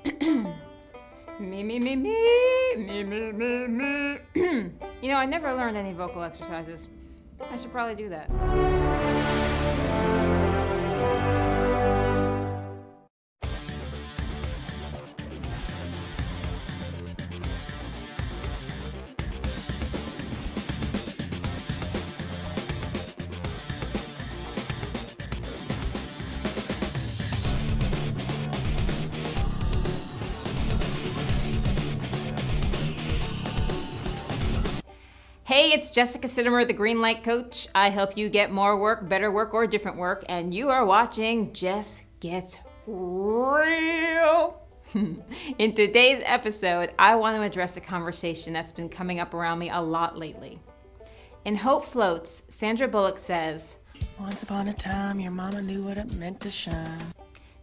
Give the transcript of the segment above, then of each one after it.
Me, me, me, me, me, me, me, me. You know, I never learned any vocal exercises. I should probably do that. Hey, it's Jessica Sitomer, the Green Light Coach. I help you get more work, better work, or different work, and you are watching Jess Gets Real. In today's episode, I want to address a conversation that's been coming up around me a lot lately. In Hope Floats, Sandra Bullock says, "Once upon a time, your mama knew what it meant to shine."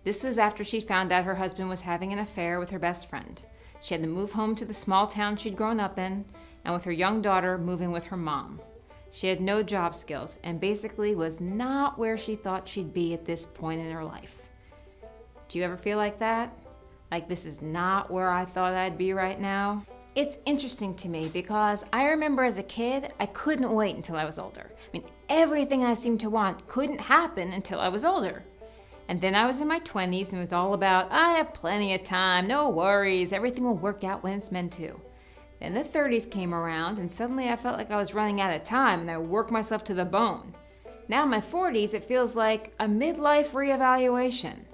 This was after she found out her husband was having an affair with her best friend. She had to move home to the small town she'd grown up in, and with her young daughter moving with her mom. She had no job skills and basically was not where she thought she'd be at this point in her life. Do you ever feel like that? Like, this is not where I thought I'd be right now? It's interesting to me because I remember as a kid, I couldn't wait until I was older. I mean, everything I seemed to want couldn't happen until I was older. And then I was in my 20s and it was all about, I have plenty of time, no worries, everything will work out when it's meant to. Then the 30s came around and suddenly I felt like I was running out of time and I worked myself to the bone. Now in my 40s, it feels like a midlife reevaluation.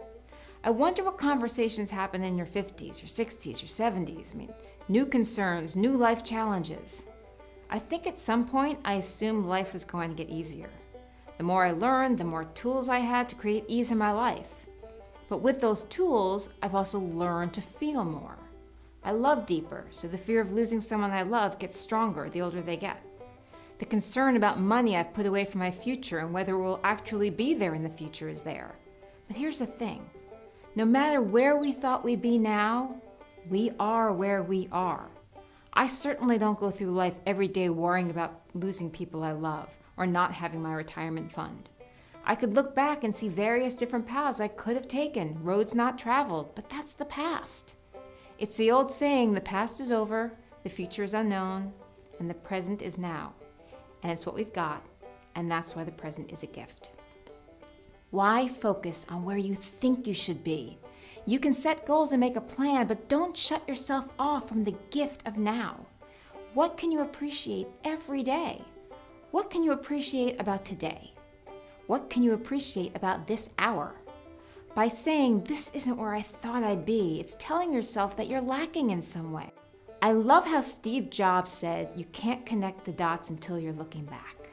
I wonder what conversations happen in your 50s, your 60s, your 70s. I mean, new concerns, new life challenges. I think at some point I assumed life was going to get easier. The more I learned, the more tools I had to create ease in my life. But with those tools, I've also learned to feel more. I love deeper, so the fear of losing someone I love gets stronger the older they get. The concern about money I've put away for my future and whether it will actually be there in the future is there. But here's the thing. No matter where we thought we'd be now, we are where we are. I certainly don't go through life every day worrying about losing people I love or not having my retirement fund. I could look back and see various different paths I could have taken, roads not traveled, but that's the past. It's the old saying, the past is over, the future is unknown, and the present is now. And it's what we've got, and that's why the present is a gift. Why focus on where you think you should be? You can set goals and make a plan, but don't shut yourself off from the gift of now. What can you appreciate every day? What can you appreciate about today? What can you appreciate about this hour? By saying, this isn't where I thought I'd be, it's telling yourself that you're lacking in some way. I love how Steve Jobs said, you can't connect the dots until you're looking back.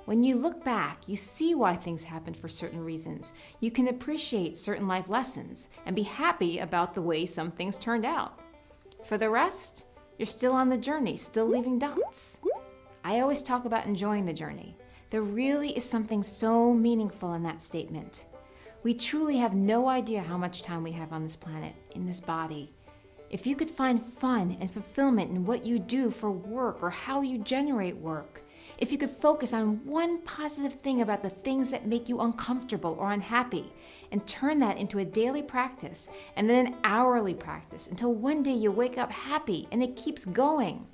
When you look back, you see why things happened for certain reasons. You can appreciate certain life lessons and be happy about the way some things turned out. For the rest, you're still on the journey, still leaving dots. I always talk about enjoying the journey. There really is something so meaningful in that statement. We truly have no idea how much time we have on this planet, in this body. If you could find fun and fulfillment in what you do for work or how you generate work, if you could focus on one positive thing about the things that make you uncomfortable or unhappy and turn that into a daily practice and then an hourly practice until one day you wake up happy and it keeps going.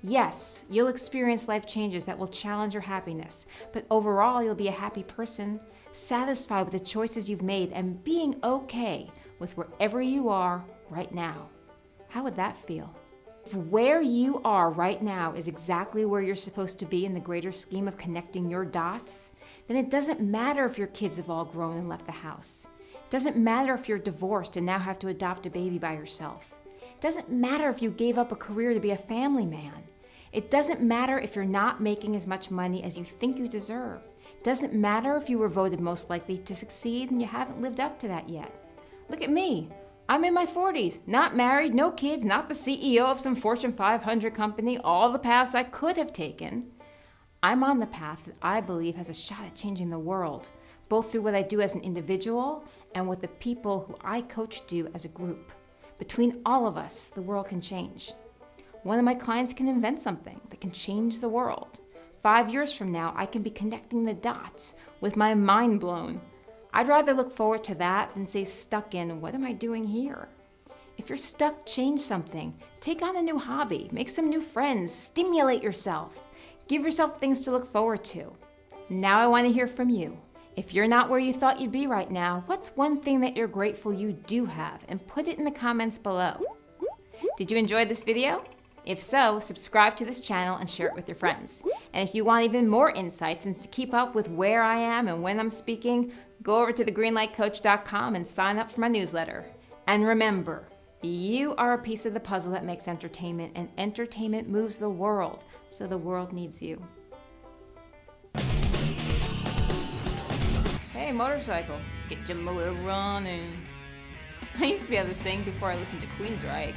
Yes, you'll experience life changes that will challenge your happiness, but overall you'll be a happy person, satisfied with the choices you've made and being okay with wherever you are right now. How would that feel? If where you are right now is exactly where you're supposed to be in the greater scheme of connecting your dots, then it doesn't matter if your kids have all grown and left the house. It doesn't matter if you're divorced and now have to adopt a baby by yourself. It doesn't matter if you gave up a career to be a family man. It doesn't matter if you're not making as much money as you think you deserve. Doesn't matter if you were voted most likely to succeed and you haven't lived up to that yet. Look at me. I'm in my 40s, not married, no kids, not the CEO of some Fortune 500 company, all the paths I could have taken. I'm on the path that I believe has a shot at changing the world, both through what I do as an individual and what the people who I coach do as a group. Between all of us, the world can change. One of my clients can invent something that can change the world. 5 years from now, I can be connecting the dots with my mind blown. I'd rather look forward to that than stay stuck in, what am I doing here? If you're stuck, change something. Take on a new hobby, make some new friends, stimulate yourself. Give yourself things to look forward to. Now I want to hear from you. If you're not where you thought you'd be right now, what's one thing that you're grateful you do have? And put it in the comments below. Did you enjoy this video? If so, subscribe to this channel and share it with your friends. And if you want even more insights and to keep up with where I am and when I'm speaking, go over to thegreenlightcoach.com and sign up for my newsletter. And remember, you are a piece of the puzzle that makes entertainment, and entertainment moves the world, so the world needs you. Hey, motorcycle, get your motor running. I used to be able to sing before I listened to Queensryche.